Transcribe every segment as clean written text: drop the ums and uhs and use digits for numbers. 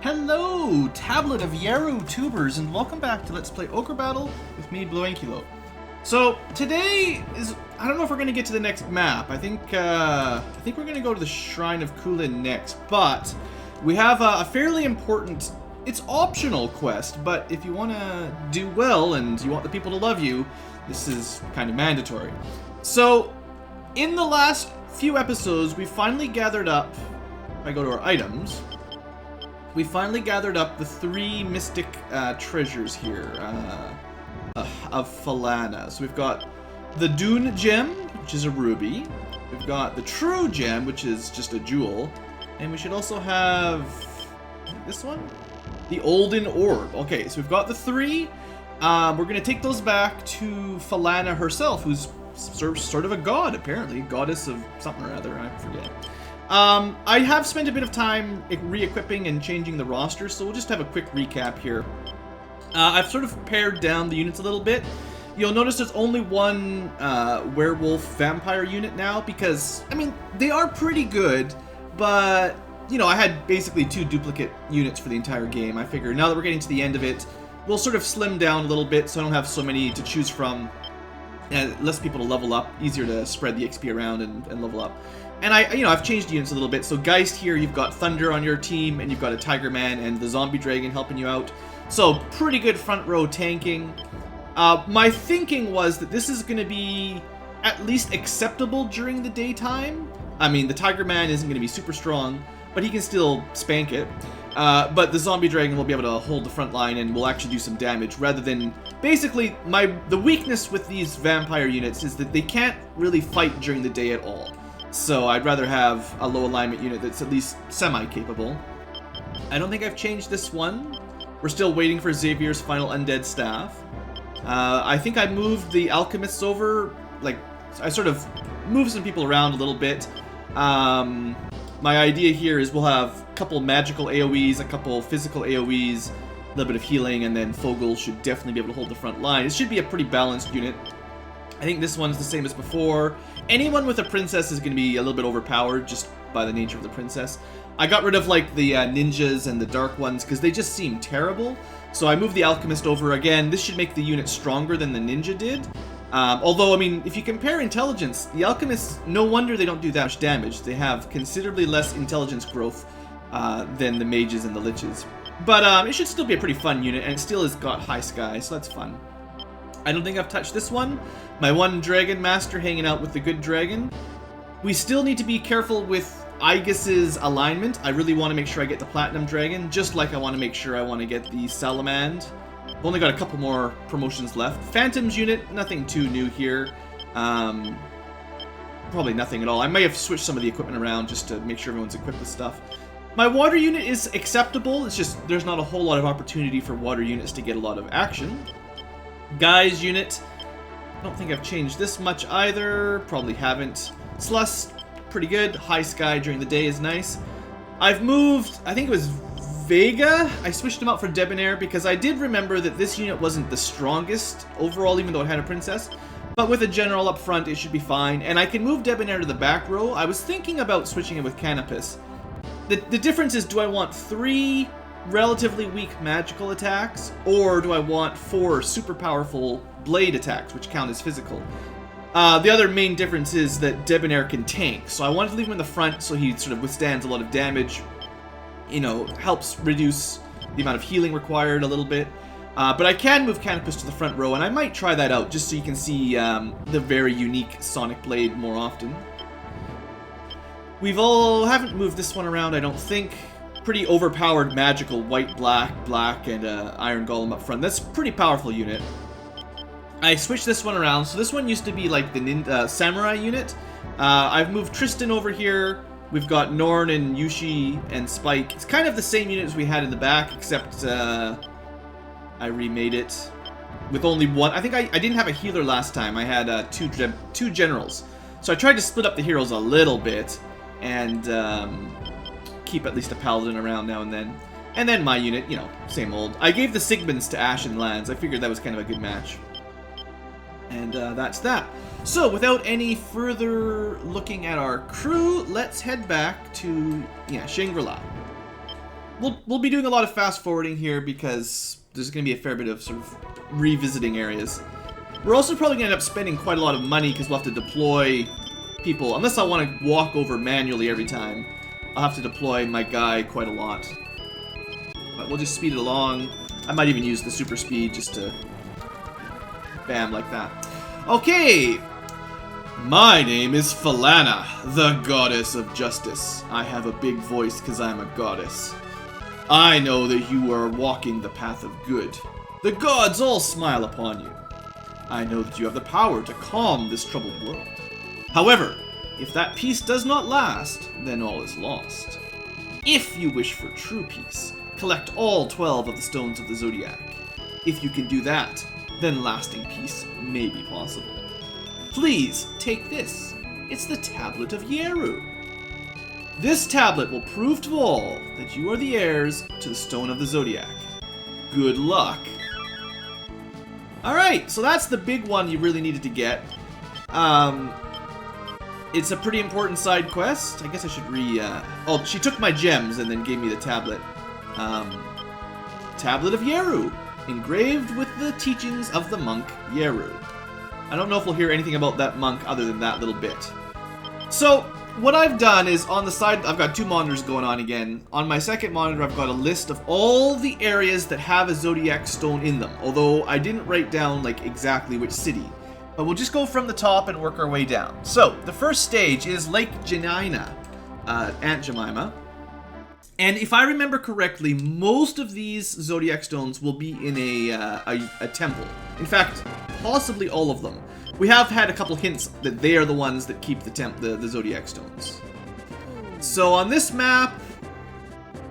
Hello, tablet of Yaru tubers, and welcome back to Let's Play Ogre Battle with me, BlueAnkylo. So today is, I don't know if we're gonna get to the next map. I think we're gonna go to the Shrine of Kulin next, but we have a fairly important, it's optional quest, but if you want to do well and you want the people to love you, this is kind of mandatory. So in the last few episodes, we finally gathered up, if I go to our items, we finally gathered up the 3 mystic treasures here of Falana. So we've got the Dune Gem, which is a ruby. We've got the True Gem, which is just a jewel. And we should also have this one, the Olden Orb. Okay, so we've got the 3. We're going to take those back to Falana herself, who's sort of a god, apparently. Goddess of something or other, I forget. I have spent a bit of time re-equipping and changing the roster, so we'll just have a quick recap here. I've sort of pared down the units a little bit. You'll notice there's only one werewolf vampire unit now, because, I mean, they are pretty good, but, you know, I had basically 2 duplicate units for the entire game. I figure now that we're getting to the end of it, we'll sort of slim down a little bit so I don't have so many to choose from, and less people to level up, easier to spread the XP around and level up. And I've changed units a little bit. So Geist here, you've got Thunder on your team, and you've got a Tiger Man and the Zombie Dragon helping you out. So pretty good front row tanking. My thinking was that this is going to be at least acceptable during the daytime. I mean, the Tiger Man isn't going to be super strong, but he can still spank it. But the Zombie Dragon will be able to hold the front line and will actually do some damage, rather than... Basically, the weakness with these vampire units is that they can't really fight during the day at all. So I'd rather have a low alignment unit that's at least semi-capable. I don't think I've changed this one. We're still waiting for Xavier's final undead staff. I think I moved the alchemists over, like, I sort of moved some people around a little bit. My idea here is we'll have a couple magical AoEs, a couple physical AoEs, a little bit of healing, and then Fogel should definitely be able to hold the front line. It should be a pretty balanced unit. I think this one's the same as before. Anyone with a princess is going to be a little bit overpowered just by the nature of the princess. I got rid of like the ninjas and the dark ones because they just seem terrible. So I moved the alchemist over again. This should make the unit stronger than the ninja did. Although, I mean, if you compare intelligence, the alchemists, no wonder they don't do that much damage. They have considerably less intelligence growth than the mages and the liches. But it should still be a pretty fun unit, and it still has got high sky, so that's fun. I don't think I've touched this one. My one Dragon Master hanging out with the good dragon. We still need to be careful with Aegis's alignment. I really want to make sure I get the Platinum Dragon, just like I want to make sure I want to get the Salamand. I've only got a couple more promotions left. Phantom's unit, nothing too new here. Probably nothing at all. I may have switched some of the equipment around just to make sure everyone's equipped with stuff. My water unit is acceptable. It's just there's not a whole lot of opportunity for water units to get a lot of action. Guy's unit, I don't think I've changed this much either, probably haven't. Slus, pretty good. High sky during the day is nice. I've moved, I think it was Vega. I switched him out for Debonair because I did remember that this unit wasn't the strongest overall, even though it had a princess. But with a general up front, it should be fine. And I can move Debonair to the back row. I was thinking about switching it with Canopus. The difference is, do I want 3 relatively weak magical attacks, or do I want 4 super powerful blade attacks, which count as physical? The other main difference is that Debonair can tank, so I wanted to leave him in the front so he sort of withstands a lot of damage, you know, helps reduce the amount of healing required a little bit. But I can move Canopus to the front row, and I might try that out just so you can see the very unique Sonic Blade more often. Haven't moved this one around, I don't think. Pretty overpowered magical white, black, and Iron Golem up front. That's a pretty powerful unit. I switched this one around. So this one used to be like the Samurai unit. I've moved Tristan over here. We've got Norn and Yushi and Spike. It's kind of the same unit as we had in the back, except I remade it with only one. I think I didn't have a healer last time. I had two generals. So I tried to split up the heroes a little bit and keep at least a paladin around now and then. And then my unit, you know, same old. I gave the Sigmunds to Ashen Lands. I figured that was kind of a good match. And that's that. So, without any further looking at our crew, let's head back to, Shangri-La. we'll be doing a lot of fast forwarding here because there's going to be a fair bit of sort of revisiting areas. We're also probably going to end up spending quite a lot of money because we'll have to deploy people. Unless I want to walk over manually every time, I'll have to deploy my guy quite a lot. But we'll just speed it along. I might even use the super speed just to bam like that. Okay. My name is Falana, the goddess of justice. I have a big voice because I'm a goddess. I know that you are walking the path of good. The gods all smile upon you. I know that you have the power to calm this troubled world. However, if that peace does not last, then all is lost. If you wish for true peace, collect all 12 of the stones of the Zodiac. If you can do that, then lasting peace may be possible. Please, take this. It's the Tablet of Yeru. This tablet will prove to all that you are the heirs to the Stone of the Zodiac. Good luck. Alright, so that's the big one you really needed to get. It's a pretty important side quest. I guess I should oh, she took my gems and then gave me the tablet. Tablet of Yeru, engraved with the teachings of the monk Yeru. I don't know if we'll hear anything about that monk other than that little bit. So, what I've done is on the side, I've got two monitors going on again. On my second monitor, I've got a list of all the areas that have a Zodiac Stone in them. Although, I didn't write down, like, exactly which city. But we'll just go from the top and work our way down. So, the first stage is Lake Janina, Aunt Jemima. And if I remember correctly, most of these Zodiac Stones will be in a temple. In fact, possibly all of them. We have had a couple hints that they are the ones that keep the Zodiac Stones. So on this map,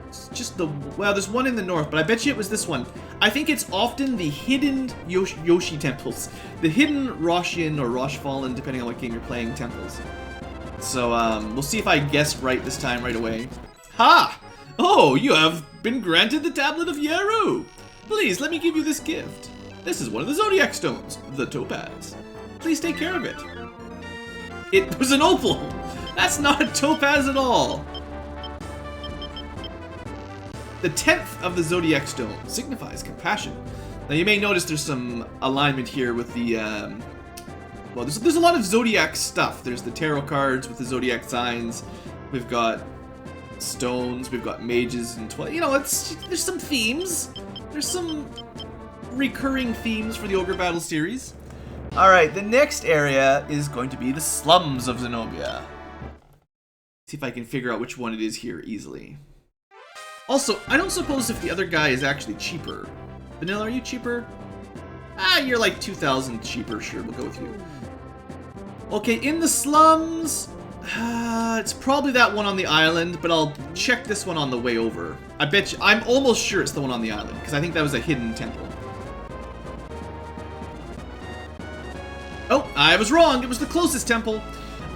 it's just well, there's one in the north, but I bet you it was this one. I think it's often the hidden Yoshi temples. The hidden Roshian or Roshfallen, depending on what game you're playing, temples. So we'll see if I guess right this time right away. Ha! Oh, you have been granted the Tablet of Yeru. Please, let me give you this gift. This is one of the Zodiac Stones, the Topaz. Please take care of it. It was an opal. That's not a topaz at all. The 10th of the Zodiac Stone signifies compassion. Now you may notice there's some alignment here with the, well, there's a lot of Zodiac stuff. There's the tarot cards with the Zodiac signs. We've got stones, we've got mages and there's some themes. There's some recurring themes for the Ogre Battle series. Alright, the next area is going to be the slums of Zenobia. See if I can figure out which one it is here easily. Also, I don't suppose if the other guy is actually cheaper. Vanilla, are you cheaper? Ah, you're like 2,000 cheaper, sure, we'll go with you. Okay, in the slums, it's probably that one on the island, but I'll check this one on the way over. I bet you, I'm almost sure it's the one on the island, because I think that was a hidden temple. Oh, I was wrong. It was the closest temple.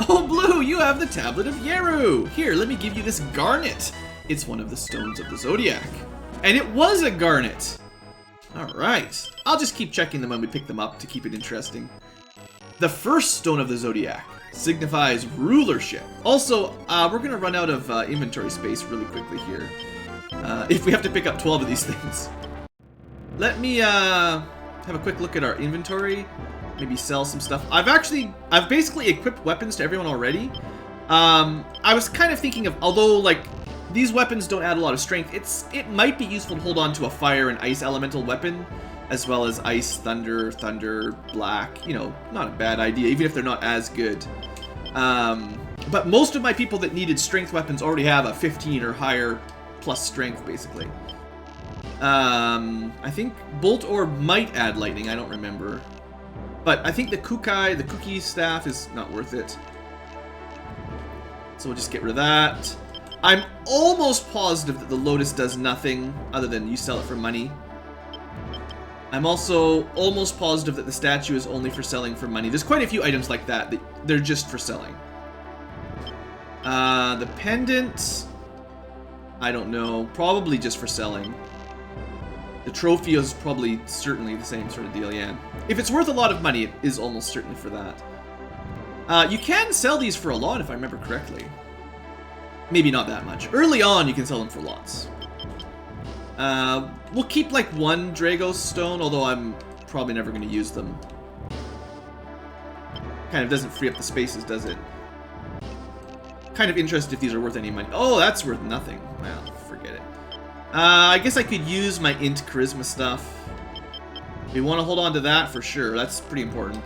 Oh, Blue, you have the Tablet of Yeru. Here, let me give you this garnet. It's one of the stones of the Zodiac. And it was a garnet. All right. I'll just keep checking them when we pick them up to keep it interesting. The first stone of the Zodiac signifies rulership. Also, we're going to run out of inventory space really quickly here. If we have to pick up 12 of these things. Let me have a quick look at our inventory. Maybe sell some stuff. I've basically equipped weapons to everyone already. I was kind of thinking of, although like these weapons don't add a lot of strength, it might be useful to hold on to a fire and ice elemental weapon, as well as ice, thunder, black. You know, not a bad idea, even if they're not as good. But most of my people that needed strength weapons already have a 15 or higher plus strength, basically. I think Bolt Orb might add lightning, I don't remember. But I think the Cookie staff is not worth it. So we'll just get rid of that. I'm almost positive that the Lotus does nothing other than you sell it for money. I'm also almost positive that the statue is only for selling for money. There's quite a few items like that they're just for selling. The pendant, I don't know. Probably just for selling. The trophy is probably certainly the same sort of deal, yeah. If it's worth a lot of money, it is almost certainly for that. You can sell these for a lot, if I remember correctly. Maybe not that much. Early on, you can sell them for lots. We'll keep like one Dragos stone, although I'm probably never going to use them. Kind of doesn't free up the spaces, does it? Kind of interested if these are worth any money. Oh, that's worth nothing. Well, forget it. I guess I could use my int charisma stuff. We want to hold on to that for sure. That's pretty important.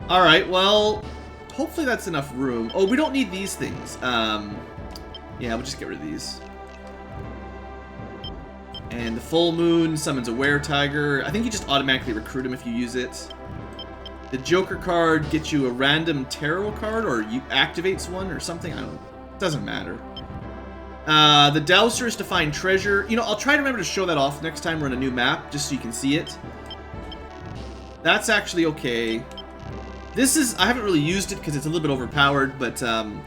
Alright, well, hopefully that's enough room. Oh, we don't need these things. Yeah, we'll just get rid of these. And the full moon summons a were-tiger. I think you just automatically recruit him if you use it. The Joker card gets you a random tarot card, or you activates one or something. I don't know. It doesn't matter. The Dowser is to find treasure. You know, I'll try to remember to show that off next time we're on a new map, just so you can see it. That's actually okay. This is, I haven't really used it because it's a little bit overpowered, but,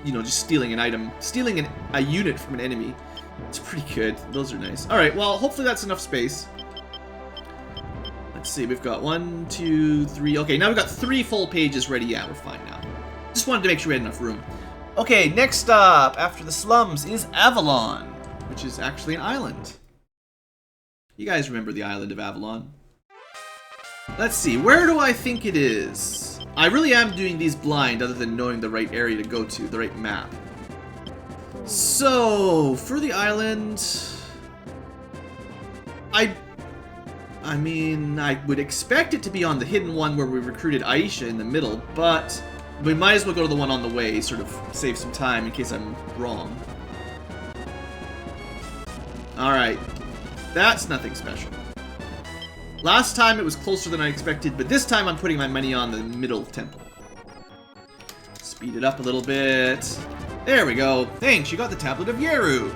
you know, just stealing an item. Stealing a unit from an enemy. It's pretty good. Those are nice. Alright, well, hopefully that's enough space. Let's see, we've got 1, 2, 3. Okay, now we've got 3 full pages ready. Yeah, we're fine now. Just wanted to make sure we had enough room. Okay, next up, after the slums, is Avalon, which is actually an island. You guys remember the island of Avalon? Let's see, where do I think it is? I really am doing these blind, other than knowing the right area to go to, the right map. So, for the island, I mean, I would expect it to be on the hidden one where we recruited Aisha in the middle, but we might as well go to the one on the way, sort of save some time in case I'm wrong. Alright, that's nothing special. Last time it was closer than I expected, but this time I'm putting my money on the middle temple. Speed it up a little bit. There we go. Thanks, you got the Tablet of Yeru.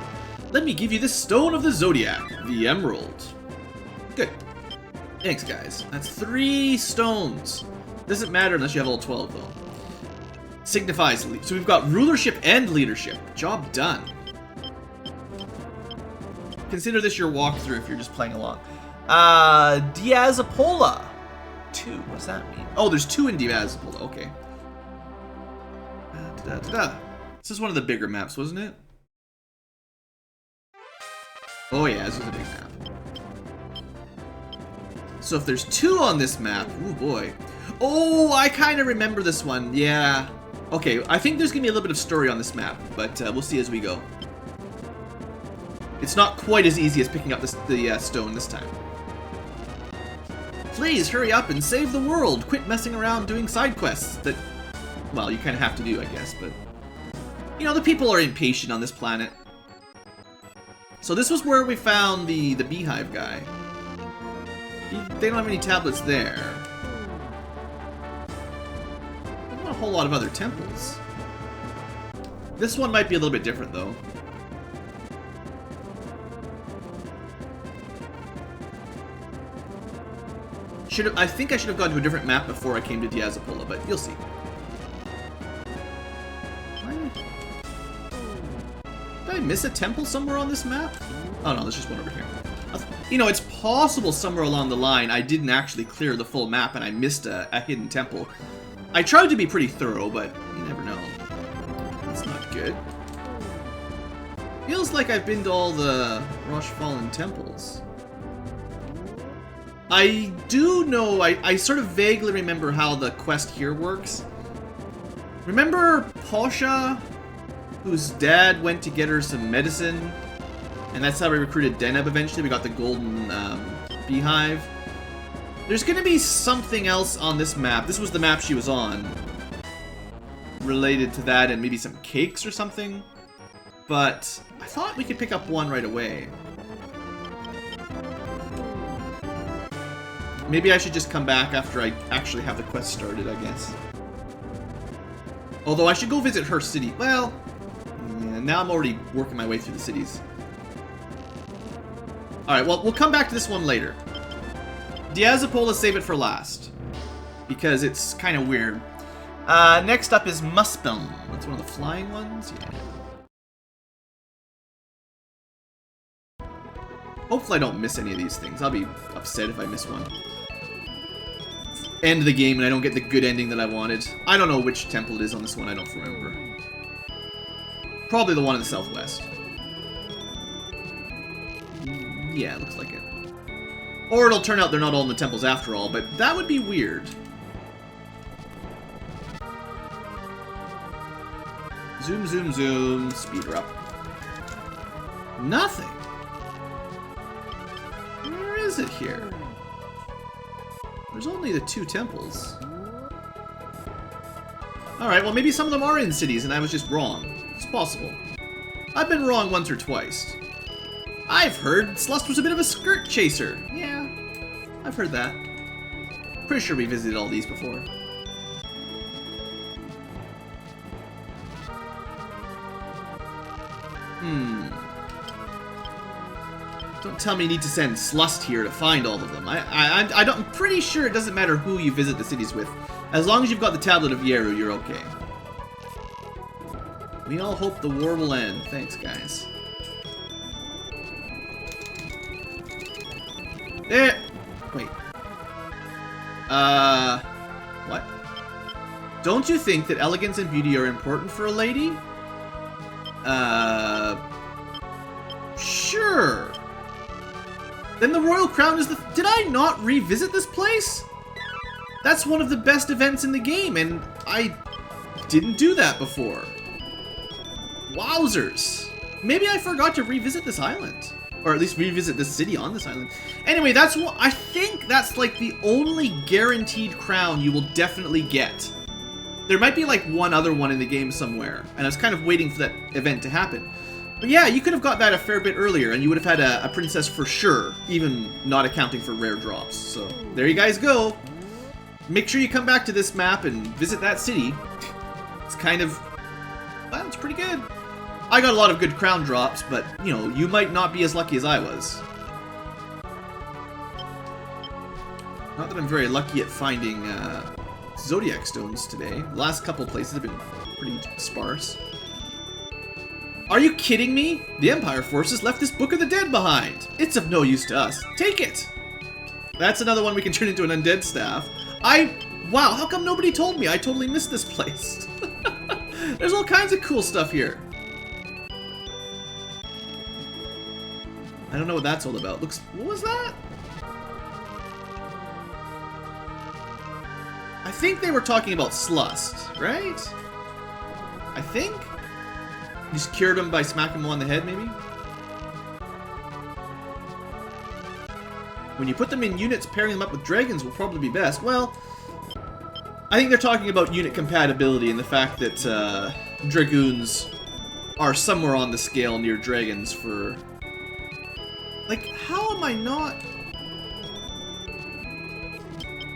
Let me give you the Stone of the Zodiac, the Emerald. Good. Thanks, guys. That's 3 stones. Doesn't matter unless you have all 12, though. Signifies, so we've got rulership and leadership. Job done. Consider this your walkthrough if you're just playing along. Diazapola. 2. What's that mean? Oh, there's 2 in Diazapola. Okay. This is one of the bigger maps, wasn't it? Oh yeah, this was a big map. So if there's 2 on this map, oh boy. Oh, I kind of remember this one. Yeah. Okay, I think there's gonna be a little bit of story on this map, but we'll see as we go. It's not quite as easy as picking up the stone this time. Please hurry up and save the world. Quit messing around doing side quests that, well, you kind of have to do, I guess, but you know, the people are impatient on this planet. So this was where we found the beehive guy. They don't have any tablets there. There's not a whole lot of other temples. This one might be a little bit different, though. I think I should have gone to a different map before I came to Diazapola, but you'll see. Did I miss a temple somewhere on this map? Oh no, there's just one over here. You know, it's possible somewhere along the line I didn't actually clear the full map and I missed a hidden temple. I tried to be pretty thorough, but you never know. That's not good. Feels like I've been to all the Rosh Fallen temples. I do know, I sort of vaguely remember how the quest here works. Remember Posha, whose dad went to get her some medicine? And that's how we recruited Deneb eventually. We got the golden beehive. There's going to be something else on this map. This was the map she was on. Related to that and maybe some cakes or something. But I thought we could pick up one right away. Maybe I should just come back after I actually have the quest started, I guess. Although I should go visit her city. Well, yeah, now I'm already working my way through the cities. Alright, well, we'll come back to this one later. Diazapola, save it for last. Because it's kind of weird. Next up is Muspelm. That's one of the flying ones? Yeah. Hopefully I don't miss any of these things. I'll be upset if I miss one. End the game and I don't get the good ending that I wanted. I don't know which temple it is on this one. I don't remember. Probably the one in the southwest. Yeah, it looks like it. Or it'll turn out they're not all in the temples after all, but that would be weird. Zoom, zoom, zoom. Speed her up. Nothing. Where is it here? There's only the 2 temples. Alright, well maybe some of them are in cities and I was just wrong. It's possible. I've been wrong once or twice. I've heard Slust was a bit of a skirt chaser. Yeah, I've heard that. Pretty sure we visited all these before. Don't tell me you need to send Slust here to find all of them. I'm pretty sure it doesn't matter who you visit the cities with. As long as you've got the Tablet of Yeru, you're okay. We all hope the war will end. Thanks, guys. There! Wait. What? Don't you think that elegance and beauty are important for a lady? Sure. Then the Royal Crown is the... Did I not revisit this place? That's one of the best events in the game, and I didn't do that before. Wowzers. Maybe I forgot to revisit this island. Or at least revisit this city on this island. Anyway, that's what... I think that's like the only guaranteed crown you will definitely get. There might be like one other one in the game somewhere, and I was kind of waiting for that event to happen. But yeah, you could have got that a fair bit earlier, and you would have had a princess for sure, even not accounting for rare drops. So, there you guys go. Make sure you come back to this map and visit that city. It's kind of... well, it's pretty good. I got a lot of good crown drops, but, you know, you might not be as lucky as I was. Not that I'm very lucky at finding Zodiac Stones today. The last couple places have been pretty sparse. Are you kidding me? The Empire forces left this Book of the Dead behind. It's of no use to us. Take it! That's another one we can turn into an undead staff. Wow, how come nobody told me? I totally missed this place. There's all kinds of cool stuff here. I don't know what that's all about. Looks... what was that? I think they were talking about Slust, right? I think? You just cured him by smacking him on the head, maybe? When you put them in units, pairing them up with dragons will probably be best. Well, I think they're talking about unit compatibility and the fact that dragoons are somewhere on the scale near dragons for... like, how am I not...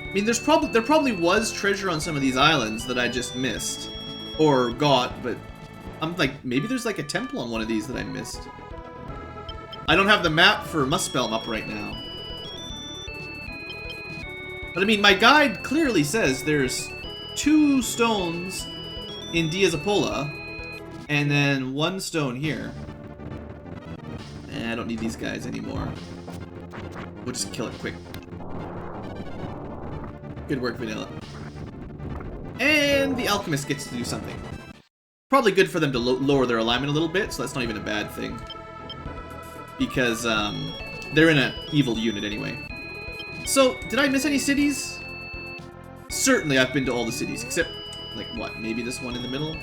I mean, there probably was treasure on some of these islands that I just missed. Or got, but... I'm like, maybe there's like a temple on one of these that I missed. I don't have the map for Muspelm up right now. But I mean, my guide clearly says there's 2 stones in Diazapola, and then 1 stone here. I don't need these guys anymore. We'll just kill it quick. Good work, Vanilla. And the alchemist gets to do something. Probably good for them to lower their alignment a little bit, so that's not even a bad thing. Because, they're in an evil unit anyway. So, did I miss any cities? Certainly I've been to all the cities, except, like, what? Maybe this one in the middle?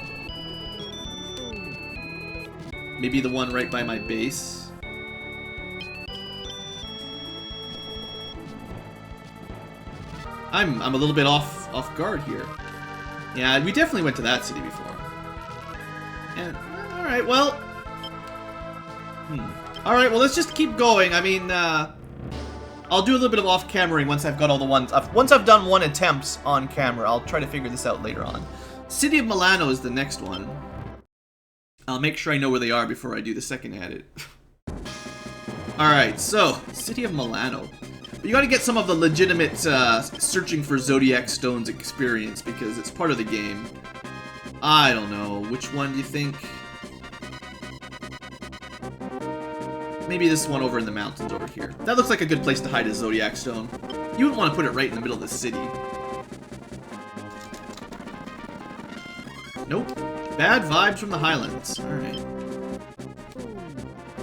Maybe the one right by my base? I'm a little bit off guard here. Yeah, we definitely went to that city before. And, alright, well... Alright, well, let's just keep going. I mean, I'll do a little bit of off-cameraing once I've got all the ones... once I've done one attempt on camera, I'll try to figure this out later on. City of Milano is the next one. I'll make sure I know where they are before I do the second edit. Alright, so, City of Milano. But you gotta get some of the legitimate searching for Zodiac Stones experience, because it's part of the game. I don't know. Which one do you think? Maybe this one over in the mountains over here. That looks like a good place to hide a Zodiac Stone. You wouldn't want to put it right in the middle of the city. Nope. Bad vibes from the Highlands. Alright.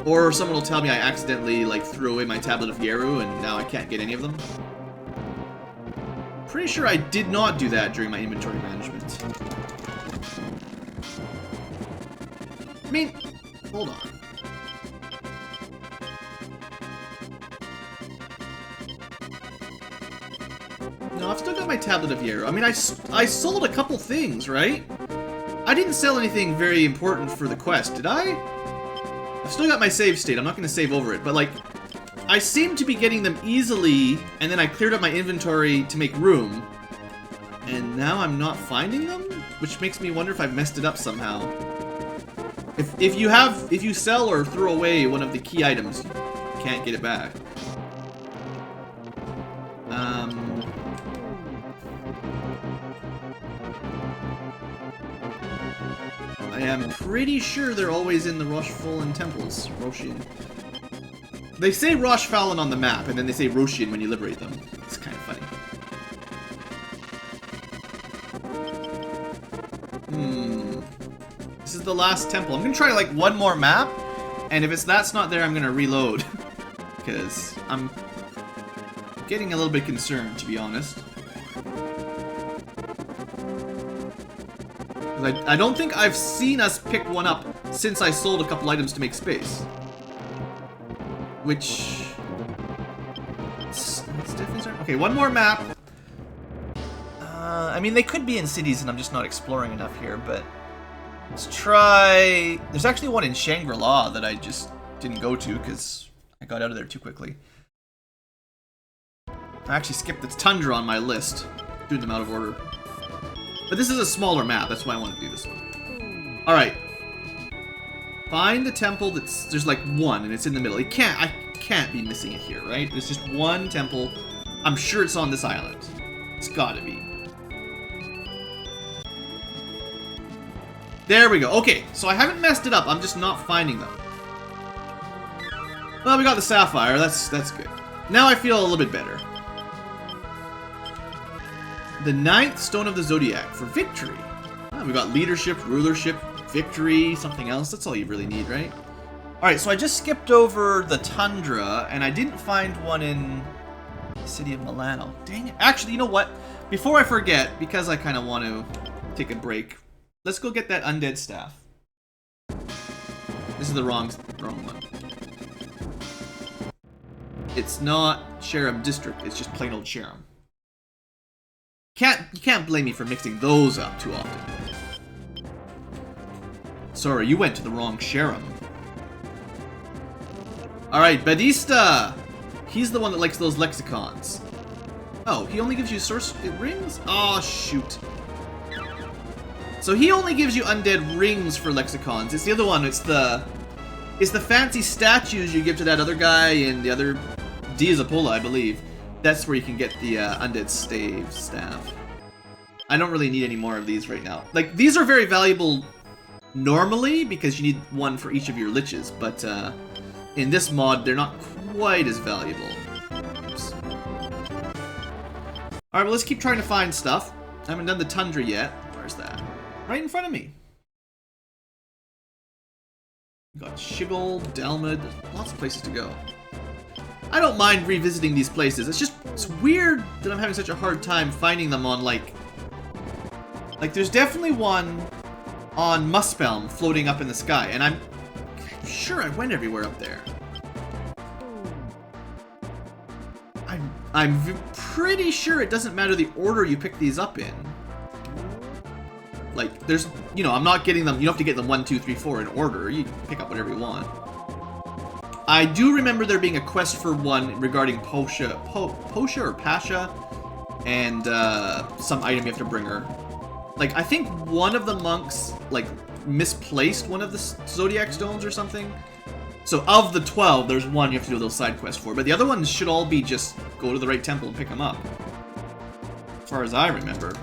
Or someone will tell me I accidentally, like, threw away my tablet of Yeru and now I can't get any of them. Pretty sure I did not do that during my inventory management. I mean, hold on. No, I've still got my tablet of Yeru. I mean, I sold a couple things, right? I didn't sell anything very important for the quest, did I? I've still got my save state. I'm not going to save over it, but, like, I seem to be getting them easily, and then I cleared up my inventory to make room, and now I'm not finding them? Which makes me wonder if I've messed it up somehow. If you sell or throw away one of the key items, you can't get it back. I am pretty sure they're always in the Roshfallen temples. Roshian. They say Roshfallen on the map, and then they say Roshian when you liberate them. It's kind of funny. This is the last temple. I'm gonna try like one more map, and if that's not there, I'm gonna reload. Because I'm getting a little bit concerned, to be honest. I don't think I've seen us pick one up since I sold a couple items to make space. Which... it's definitely starting... Okay, one more map. I mean, they could be in cities and I'm just not exploring enough here, but... let's try... there's actually one in Shangri-La that I just didn't go to because I got out of there too quickly. I actually skipped the Tundra on my list, doing them out of order. But this is a smaller map, that's why I want to do this one. Alright. Find the temple that's... there's like one, and it's in the middle. I can't be missing it here, right? There's just one temple. I'm sure it's on this island. It's gotta be. There we go. Okay, so I haven't messed it up. I'm just not finding them. Well, we got the sapphire. That's good. Now I feel a little bit better. The 9th Stone of the Zodiac for victory. Oh, we got leadership, rulership, victory, something else. That's all you really need, right? Alright, so I just skipped over the Tundra, and I didn't find one in the city of Milano. Dang it. Actually, you know what? Before I forget, because I kind of want to take a break, let's go get that undead staff. This is the wrong one. It's not Sharam District, it's just plain old Sharam. You can't blame me for mixing those up too often. Sorry, you went to the wrong Sharam. Alright, Badista! He's the one that likes those lexicons. Oh, he only gives you source rings? Oh, shoot. So he only gives you undead rings for lexicons. It's the other one, it's the fancy statues you give to that other guy in the other Diazapola, I believe. That's where you can get the undead staff. I don't really need any more of these right now. Like, these are very valuable normally because you need one for each of your liches, but in this mod, they're not quite as valuable. Oops. Alright, well, let's keep trying to find stuff. I haven't done the Tundra yet. Where's that? Right in front of me. We got Shigol, Delmud, lots of places to go. I don't mind revisiting these places. It's weird that I'm having such a hard time finding them on, like there's definitely one on Muspelm floating up in the sky, and I'm sure I went everywhere up there. I'm pretty sure it doesn't matter the order you pick these up in. Like, there's, you know, I'm not getting them, you don't have to get them 1, 2, 3, 4 in order. You can pick up whatever you want. I do remember there being a quest for one regarding Posha or Pasha, and some item you have to bring her. Like, I think one of the monks, like, misplaced one of the Zodiac Stones or something. So of the 12, there's one you have to do those side quests for, but the other ones should all be just go to the right temple and pick them up. As far as I remember.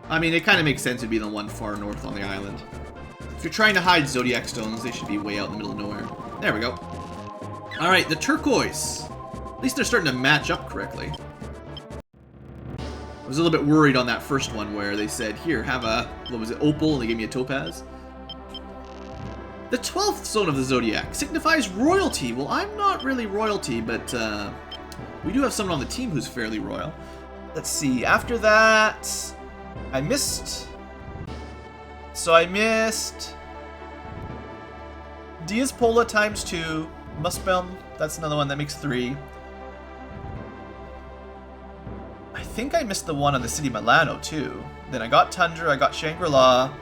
I mean, it kind of makes sense to be the one far north on the island. If you're trying to hide Zodiac Stones, they should be way out in the middle of nowhere. There we go. Alright, the turquoise. At least they're starting to match up correctly. was a little bit worried on that first one where they said, here, have a, what was it, opal, and they gave me a topaz. The 12th zone of the Zodiac signifies royalty. Well, I'm not really royalty, but we do have someone on the team who's fairly royal. Let's see, after that, I missed... So I missed... Diaspola times 2, Muspelm, that's another one, that makes 3. I think I missed the one on the City Milano too. Then I got Tundra, I got Shangri-La.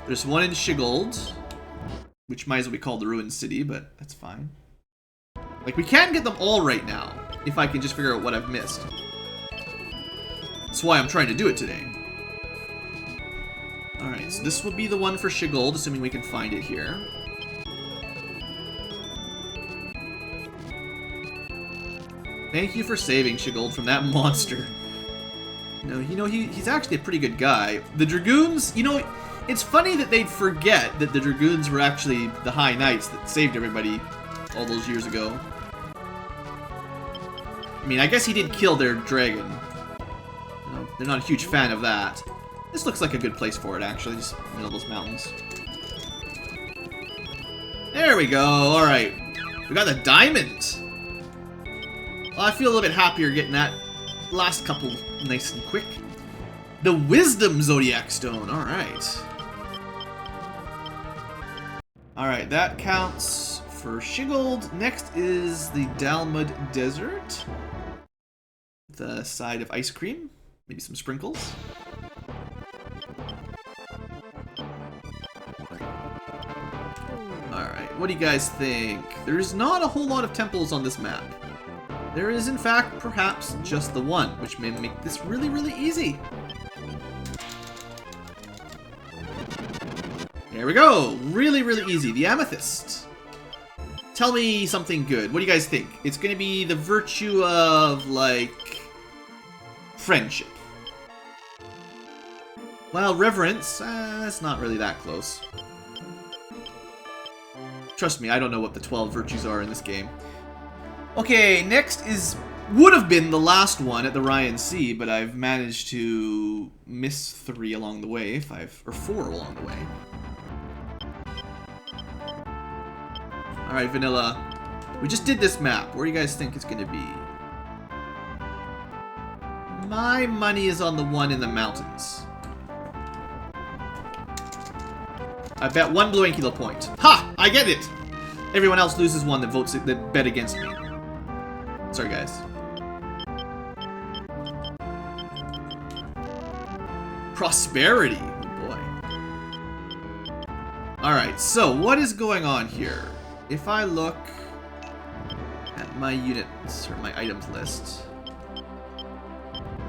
There's one in Shigold, which might as well be called the Ruined City, but that's fine. Like, we can get them all right now, if I can just figure out what I've missed. That's why I'm trying to do it today. Alright, so this will be the one for Shigold, assuming we can find it here. Thank you for saving Shigold from that monster. No, you know, he's actually a pretty good guy. The Dragoons, you know, it's funny that they'd forget that the Dragoons were actually the High Knights that saved everybody all those years ago. I mean, I guess he did kill their dragon. You know, they're not a huge fan of that. This looks like a good place for it, actually, just in the middle of those mountains. There we go, alright. We got the diamond! Well, I feel a little bit happier getting that last couple nice and quick. The Wisdom Zodiac Stone, alright. Alright, that counts for Shigold. Next is the Dalmud Desert. The side of ice cream. Maybe some sprinkles. Alright, what do you guys think? There's not a whole lot of temples on this map. There is, in fact, perhaps just the one, which may make this really, really easy. There we go! Really, really easy. The Amethyst. Tell me something good. What do you guys think? It's gonna be the virtue of, like, friendship. Well, reverence, it's not really that close. Trust me, I don't know what the 12 virtues are in this game. Okay, next is... would have been the last one at the Ryan Sea, but I've managed to miss 3 along the way. 4 along the way. Alright, Vanilla. We just did this map. Where do you guys think it's gonna be? My money is on the one in the mountains. I bet 1 BlueAnkylo point. Ha! I get it! Everyone else loses 1 that votes that bet against me. Sorry, guys. Prosperity. Oh boy. Alright, so what is going on here? If I look at my units, or my items list,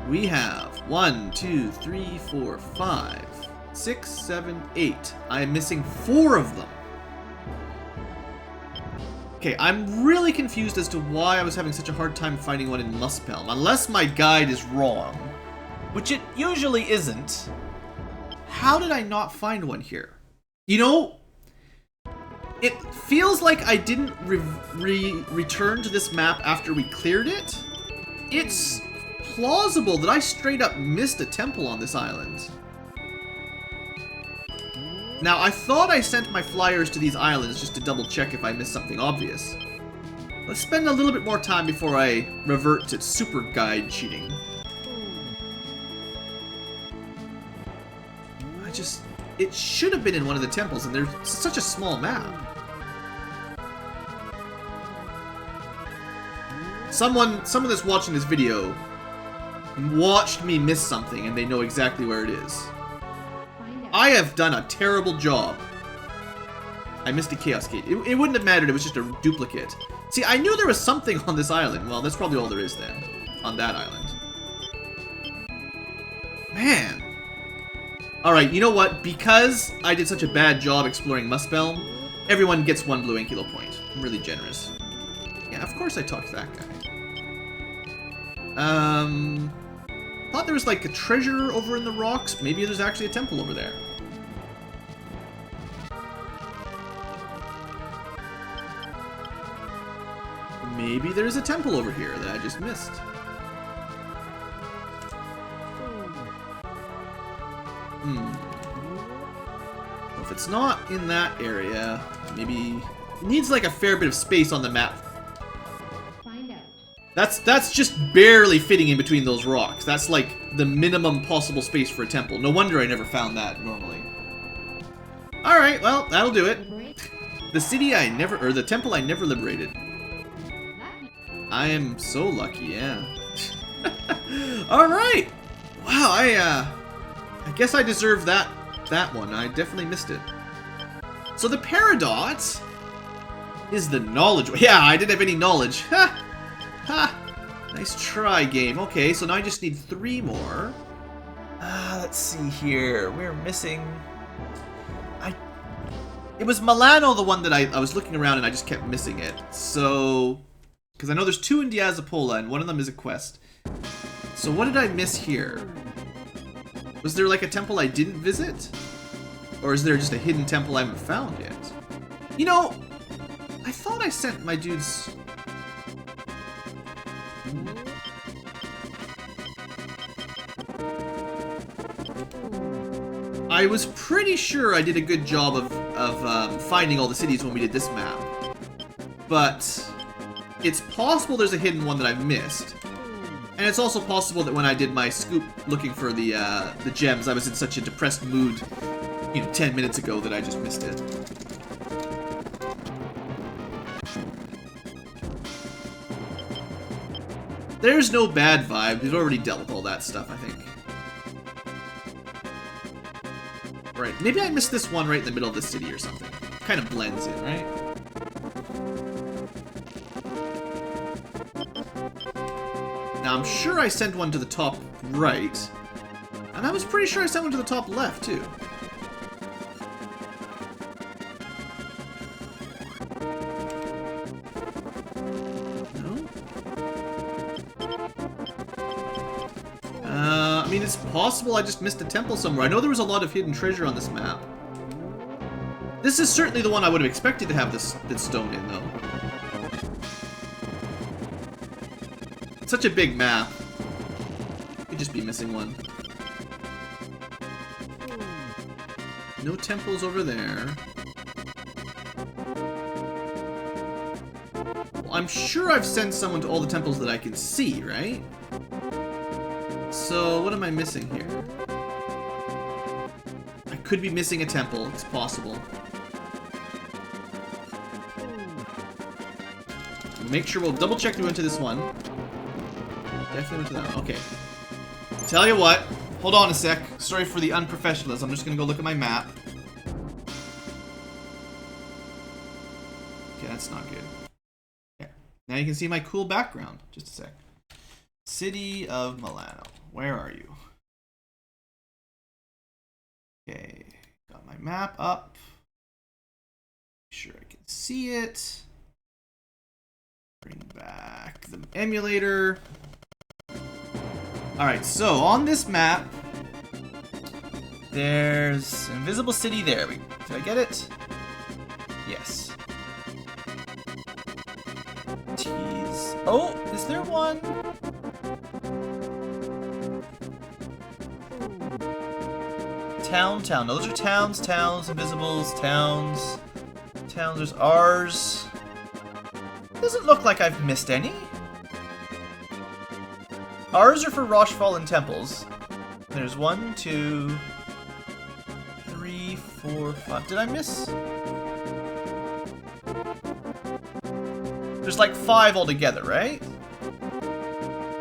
we have 1, 2, 3, 4, 5, 6, 7, 8. I am missing 4 of them. Okay, I'm really confused as to why I was having such a hard time finding one in Muspelm. Unless my guide is wrong, which it usually isn't. How did I not find one here? You know, it feels like I didn't return to this map after we cleared it. It's plausible that I straight up missed a temple on this island. Now, I thought I sent my flyers to these islands just to double check if I missed something obvious. Let's spend a little bit more time before I revert to super guide cheating. It should have been in one of the temples, and there's such a small map. Someone that's watching this video watched me miss something, and they know exactly where it is. I have done a terrible job. I missed a Chaos Gate. It wouldn't have mattered, it was just a duplicate. See, I knew there was something on this island. Well, that's probably all there is then. On that island. Man. Alright, you know what? Because I did such a bad job exploring Muspelm, everyone gets 1 BlueAnkylo point. I'm really generous. Yeah, of course I talked to that guy. Thought there was like a treasure over in the rocks. Maybe there's actually a temple over there. Maybe there's a temple over here that I just missed. it's not in that area, maybe it needs like a fair bit of space on the map. Find out. That's just barely fitting in between those rocks. That's like the minimum possible space for a temple. No wonder I never found that normally. Alright, well, that'll do it. The city I never, or the temple I never liberated. I am so lucky, yeah. Alright! Wow, I guess I deserve that one. I definitely missed it. So the Peridot is the knowledge. Yeah, I didn't have any knowledge. Ha! Ha! Nice try, game. Okay, so now I just need 3 more. Let's see here. We're missing... It was Milano, the one that I was looking around and I just kept missing it. So... Because I know there's 2 in Diazapola and one of them is a quest. So what did I miss here? Was there like a temple I didn't visit? Or is there just a hidden temple I haven't found yet? You know, I thought I sent my dudes... I was pretty sure I did a good job of finding all the cities when we did this map. But it's possible there's a hidden one that I missed. And it's also possible that when I did my scoop looking for the gems, I was in such a depressed mood, you know, 10 minutes ago that I just missed it. There's no bad vibe. We've already dealt with all that stuff, I think. Right, maybe I missed this one right in the middle of the city or something. Kind of blends in, right? Now, I'm sure I sent one to the top right. And I was pretty sure I sent one to the top left, too. No? I mean, it's possible I just missed a temple somewhere. I know there was a lot of hidden treasure on this map. This is certainly the one I would have expected to have this stone in, though. It's such a big map. Could just be missing one. No temples over there. Well, I'm sure I've sent someone to all the temples that I can see, right? So, what am I missing here? I could be missing a temple. It's possible. Make sure we'll double check we went to this one. Definitely went to that one. Okay. Tell you what. Hold on a sec. Sorry for the unprofessionalism. I'm just going to go look at my map. Okay, that's not good. Okay. Now you can see my cool background. Just a sec. City of Milano. Where are you? Okay. Got my map up. Make sure I can see it. Bring back the emulator. Alright, so on this map, there's an invisible city there. Did I get it? Yes. Tease. Oh, is there one? Town. No, those are towns, invisibles, towns. There's ours. Doesn't look like I've missed any. Ours are for Rochefall temples. There's 1, 2, 3, 4, 5. Did I miss? There's like 5 altogether, right?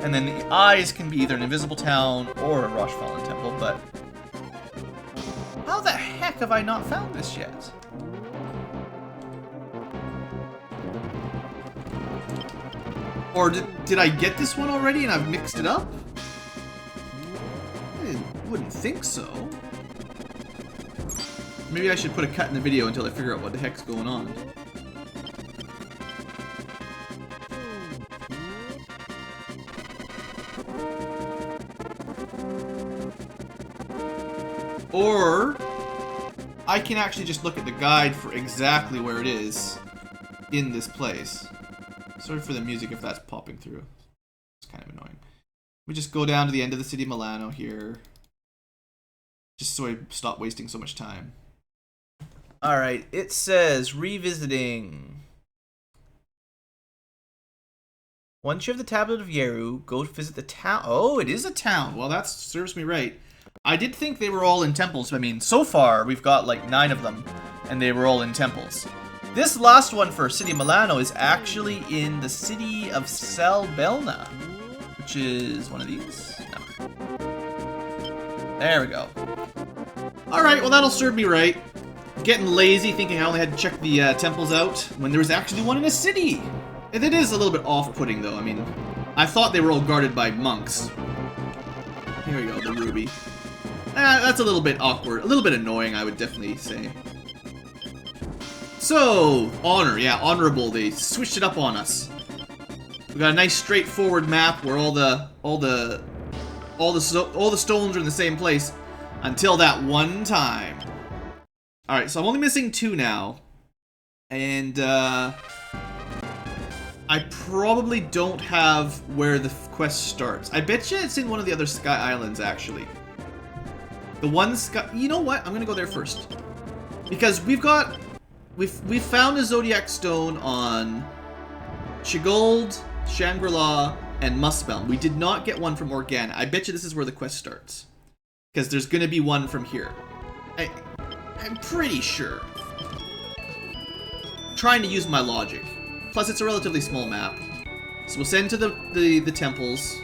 And then the eyes can be either an invisible town or a Rochefall temple, but how the heck have I not found this yet? Or did I get this one already and I've mixed it up? I wouldn't think so. Maybe I should put a cut in the video until I figure out what the heck's going on. Or I can actually just look at the guide for exactly where it is in this place. Sorry for the music if that's popping through. It's kind of annoying. We just go down to the end of the city of Milano here. Just so I stop wasting so much time. Alright, it says revisiting. Once you have the Tablet of Yeru, go visit the town. Oh, it is a town. Well, that serves me right. I did think they were all in temples. I mean, so far, we've got like 9 of them, and they were all in temples. This last one for City of Milano is actually in the city of Selbelna, which is one of these. No. There we go. Alright, well that'll serve me right. Getting lazy, thinking I only had to check the temples out, when there was actually one in a city. And it is a little bit off-putting though, I mean, I thought they were all guarded by monks. Here we go, the ruby. That's a little bit awkward, a little bit annoying, I would definitely say. So, honor, yeah, honorable. They switched it up on us. We got a nice straightforward map where all the stones are in the same place until that one time. All right, so I'm only missing 2 now, and I probably don't have where the quest starts. I bet you it's in one of the other Sky Islands, actually. The one Sky. You know what? I'm gonna go there first because we've found a Zodiac Stone on Chigold, Shangri-La, and Muspeln. We did not get one from Organa. I bet you this is where the quest starts. Because there's going to be one from here. I'm pretty sure. I'm trying to use my logic. Plus, it's a relatively small map. So we'll send to the temples.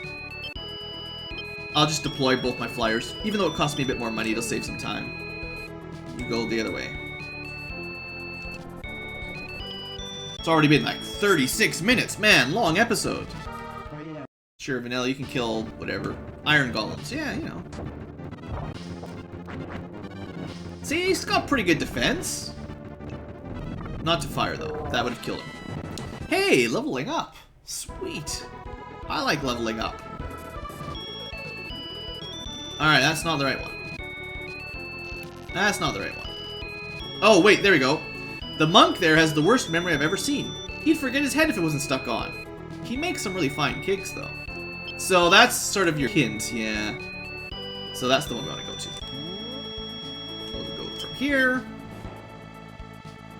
I'll just deploy both my flyers. Even though it costs me a bit more money, it'll save some time. You go the other way. It's already been like 36 minutes. Man, long episode. Sure, Vanilla, you can kill whatever. Iron golems. Yeah, you know. See, he's got pretty good defense. Not to fire, though. That would have killed him. Hey, leveling up. Sweet. I like leveling up. Alright, that's not the right one. That's not the right one. Oh, wait, there we go. The monk there has the worst memory I've ever seen. He'd forget his head if it wasn't stuck on. He makes some really fine cakes, though. So that's sort of your hint, yeah. So that's the one we want to go to. We'll go from here.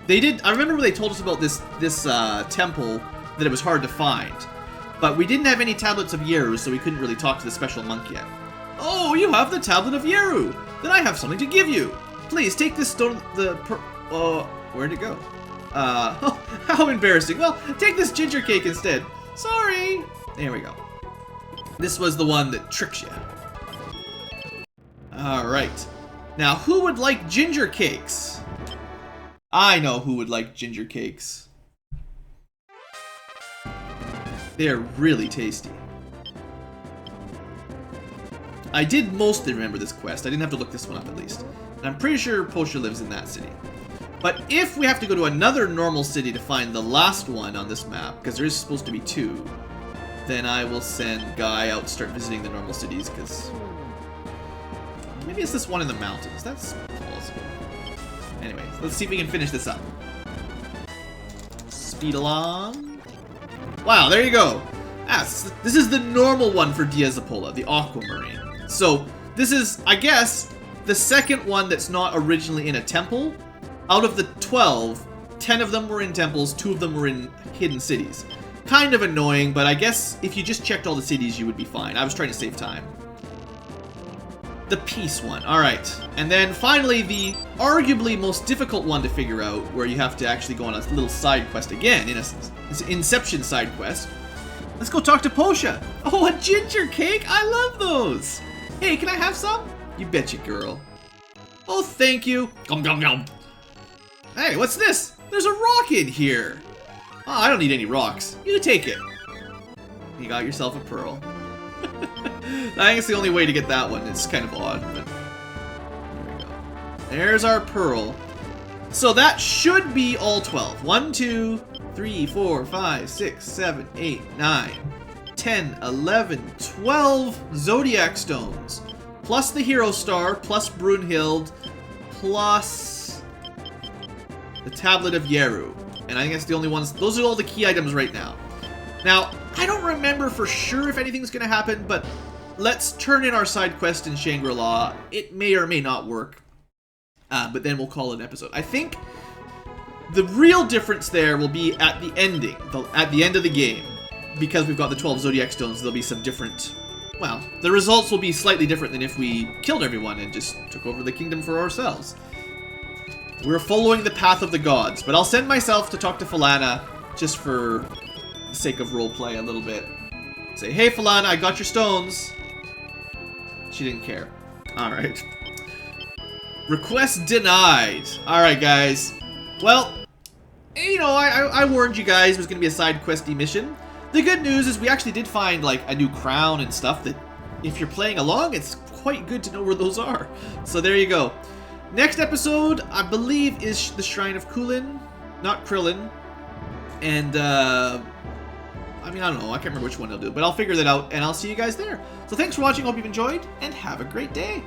They did. I remember when they told us about this temple that it was hard to find, but we didn't have any tablets of Yeru, so we couldn't really talk to the special monk yet. Oh, you have the tablet of Yeru. Then I have something to give you. Please take this stone. Where'd it go? Oh, how embarrassing. Well, take this ginger cake instead. Sorry. There we go. This was the one that tricks you. Alright. Now, who would like ginger cakes? I know who would like ginger cakes. They're really tasty. I did mostly remember this quest. I didn't have to look this one up at least. And I'm pretty sure Posha lives in that city. But if we have to go to another normal city to find the last one on this map, because there is supposed to be 2, then I will send Guy out to start visiting the normal cities, because maybe it's this one in the mountains. That's plausible. Anyways, let's see if we can finish this up. Speed along. Wow, there you go. This is the normal one for Diazapola, the Aquamarine. So this is, I guess, the second one that's not originally in a temple. Out of the 12, 10 of them were in temples, 2 of them were in hidden cities. Kind of annoying, but I guess if you just checked all the cities, you would be fine. I was trying to save time. The peace one, alright. And then finally, the arguably most difficult one to figure out, where you have to actually go on a little side quest again, it's an Inception side quest. Let's go talk to Posha. Oh, a ginger cake? I love those. Hey, can I have some? You betcha, girl. Oh, thank you. Gum, gum, gum. Hey, what's this? There's a rock in here. Oh, I don't need any rocks. You take it. You got yourself a pearl. I think it's the only way to get that one. It's kind of odd, but there we go. There's our pearl. So that should be all 12. 1, 2, 3, 4, 5, 6, 7, 8, 9, 10, 11, 12 Zodiac Stones. Plus the Hero Star, plus Brunhild, plus the Tablet of Yeru. And I think that's the only ones. Those are all the key items right now. Now, I don't remember for sure if anything's going to happen, but let's turn in our side quest in Shangri-La. It may or may not work. but then we'll call it an episode. I think the real difference there will be at the ending, at the end of the game. Because we've got the 12 Zodiac Stones, there'll be some different... Well, the results will be slightly different than if we killed everyone and just took over the kingdom for ourselves. We're following the path of the gods, but I'll send myself to talk to Falana just for the sake of roleplay a little bit. Say, hey Falana, I got your stones. She didn't care. Alright. Request denied. Alright, guys. Well, you know, I warned you guys it was going to be a side questy mission. The good news is we actually did find, like, a new crown and stuff that, if you're playing along, it's quite good to know where those are. So there you go. Next episode, I believe, is the Shrine of Kulin, not Krillin. And, I mean, I don't know. I can't remember which one they'll do, but I'll figure that out, and I'll see you guys there. So thanks for watching. Hope you've enjoyed, and have a great day.